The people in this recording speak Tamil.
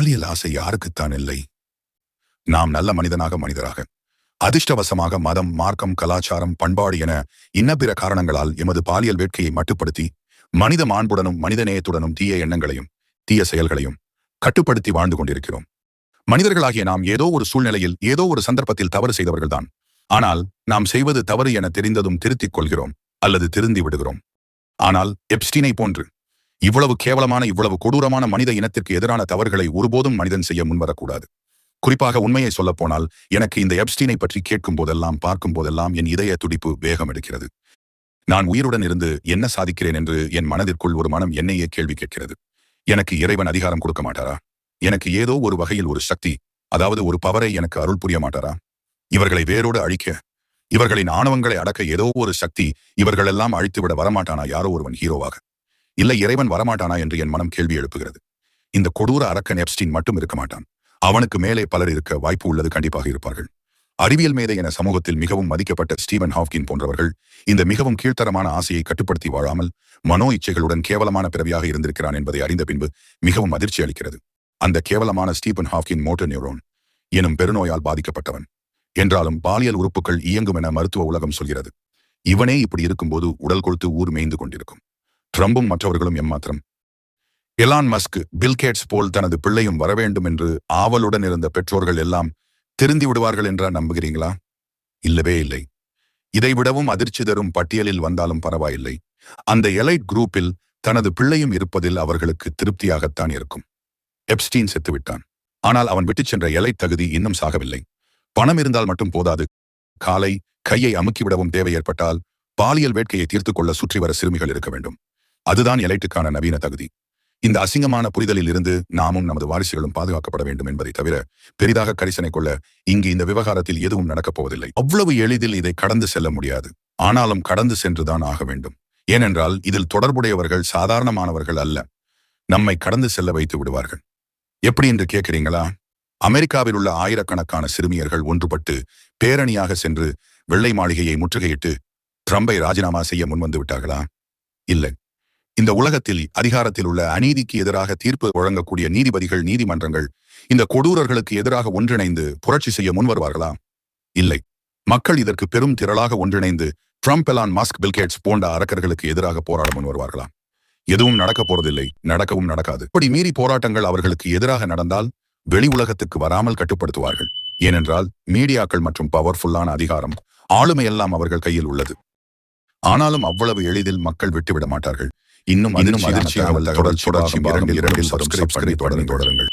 பாலியல் ஆசை யாருக்குத்தான் இல்லை? நாம் நல்ல மனிதராக அதிர்ஷ்டவசமாக மதம், மார்க்கம், கலாச்சாரம், பண்பாடு என இன்னபிற காரணங்களால் எமது பாலியல் வேட்கையை மட்டுப்படுத்தி மனித மாண்புடனும் மனிதநேயத்துடனும் தீய எண்ணங்களையும் தீய செயல்களையும் கட்டுப்படுத்தி வாழ்ந்து கொண்டிருக்கிறோம். மனிதர்களாகிய நாம் ஏதோ ஒரு சூழ்நிலையில் ஏதோ ஒரு சந்தர்ப்பத்தில் தவறு செய்தவர்கள்தான். ஆனால் நாம் செய்வது தவறு என தெரிந்ததும் திருத்திக் கொள்கிறோம் அல்லது திருந்தி விடுகிறோம். ஆனால் எப்ஸ்டீனை போன்று இவ்வளவு கேவலமான, இவ்வளவு கொடூரமான மனித இனத்திற்கு எதிரான தவறுகளை ஒருபோதும் மனிதன் செய்ய முன்வரக்கூடாது. குறிப்பாக உண்மையை சொல்லப்போனால் எனக்கு இந்த எப்ஸ்டீனை பற்றி கேட்கும் போதெல்லாம், பார்க்கும் போதெல்லாம் என் இதய துடிப்பு வேகம் எடுக்கிறது. நான் உயிருடன் இருந்து என்ன சாதிக்கிறேன் என்று என் மனதிற்குள் ஒரு மனம் என்னையே கேள்வி கேட்கிறது. எனக்கு இறைவன் அதிகாரம் கொடுக்க மாட்டாரா? எனக்கு ஏதோ ஒரு வகையில் ஒரு சக்தி, அதாவது ஒரு பவரை எனக்கு அருள் புரிய மாட்டாரா? இவர்களை வேரோடு அழிக்க, இவர்களின் ஆணவங்களை அடக்க ஏதோ ஒரு சக்தி இவர்களெல்லாம் அழித்துவிட வரமாட்டானா யாரோ ஒருவன் ஹீரோவாக? இல்லை, இறைவன் வரமாட்டானா என்று என் மனம் கேள்வி எழுப்புகிறது. இந்த கொடூர அரக்கன் எப்ஸ்டீன் மட்டும் இருக்க மாட்டான். அவனுக்கு மேலே பலர் இருக்க வாய்ப்பு உள்ளது, கண்டிப்பாக இருப்பார்கள். அறிவியல் மேதை என சமூகத்தில் மிகவும் மதிக்கப்பட்ட ஸ்டீவன் ஹாக்கின் போன்றவர்கள் இந்த மிகவும் கீழ்த்தரமான ஆசையை கட்டுப்படுத்தி வாழாமல் மனோ இச்சைகளுடன் கேவலமான பிறவியாக இருந்திருக்கிறான் என்பதை அறிந்த பின்பு மிகவும் அதிர்ச்சி அளிக்கிறது. அந்த கேவலமான ஸ்டீபன் ஹாக்கின் மோட்டர் நியூரோன் எனும் பெருநோயால் பாதிக்கப்பட்டவன். என்றாலும் பாலியல் உறுப்புகள் இயங்கும் என மருத்துவ உலகம் சொல்கிறது. இவனே இப்படி இருக்கும்போது உடல் கொடுத்து ஊர் மேய்ந்து கொண்டிருக்கும் ட்ரம்பும் மற்றவர்களும் எம்மாத்திரம்? எலான் மஸ்க், பில்கேட்ஸ் போல் தனது பிள்ளையும் வரவேண்டும் என்று ஆவலுடன் இருந்த பெற்றோர்கள் எல்லாம் திருந்தி விடுவார்கள் என்றா நம்புகிறீங்களா? இல்லவே இல்லை. இதைவிடவும் அதிர்ச்சி தரும் பட்டியலில் வந்தாலும் பரவாயில்லை, அந்த எலைட் குரூப்பில் தனது பிள்ளையும் இருப்பதில் அவர்களுக்கு திருப்தியாகத்தான் இருக்கும். எப்ஸ்டீன் செத்துவிட்டான். ஆனால் அவன் விட்டுச் சென்ற எலைட் தகுதி இன்னும் சாகவில்லை. பணம் இருந்தால் மட்டும் போதாது. காலை கையை அமுக்கிவிடவும் தேவை ஏற்பட்டால் பாலியல் வேட்கையை தீர்த்து கொள்ள சுற்றி வர சிறுமிகள் இருக்க வேண்டும். அதுதான் எலைட்டுக்கான நவீன தகுதி. இந்த அசிங்கமான புரிதலில் இருந்து நாமும் நமது வாரிசுகளும் பாதுகாக்கப்பட வேண்டும் என்பதை தவிர பெரிதாக கரிசனை கொள்ள இங்கு இந்த விவகாரத்தில் எதுவும் நடக்கப் போவதில்லை. அவ்வளவு எளிதில் இதை கடந்து செல்ல முடியாது. ஆனாலும் கடந்து சென்றுதான் ஆக வேண்டும். ஏனென்றால் இதில் தொடர்புடையவர்கள் சாதாரணமானவர்கள் அல்ல. நம்மை கடந்து செல்ல வைத்து விடுவார்கள். எப்படி என்று கேட்கிறீங்களா? அமெரிக்காவில் உள்ள ஆயிரக்கணக்கான சிறுமியர்கள் ஒன்றுபட்டு பேரணியாக சென்று வெள்ளை மாளிகையை முற்றுகையிட்டு ட்ரம்பை ராஜினாமா செய்ய முன்வந்து விட்டார்களா? இல்லை. இந்த உலகத்தில் அதிகாரத்தில் உள்ள அநீதிக்கு எதிராக தீர்ப்பு வழங்கக்கூடிய நீதிபதிகள், நீதிமன்றங்கள் இந்த கொடூரர்களுக்கு எதிராக ஒன்றிணைந்து புரட்சி செய்ய முன்வருவார்களா? இல்லை. மக்கள் இதற்கு பெரும் திரளாக ஒன்றிணைந்து ட்ரம்ப், எலான் மஸ்க், பில்கேட்ஸ் போன்ற அரக்கர்களுக்கு எதிராக போராட முன்வருவார்களா? எதுவும் நடக்கப் போறதில்லை, நடக்கவும் நடக்காது. இப்படி மீறி போராட்டங்கள் அவர்களுக்கு எதிராக நடந்தால் வெளி உலகத்துக்கு வராமல் கட்டுப்படுத்துவார்கள். ஏனென்றால் மீடியாக்கள் மற்றும் பவர்ஃபுல்லான அதிகாரம், ஆளுமை எல்லாம் அவர்கள் கையில் உள்ளது. ஆனாலும் அவ்வளவு எளிதில் மக்கள் விட்டுவிட மாட்டார்கள். இன்னும் அதிர்ச்சியாக தொடர்ச்சி 2 சப்ஸ்கிரைப் பண்ணி தொடருங்கள்.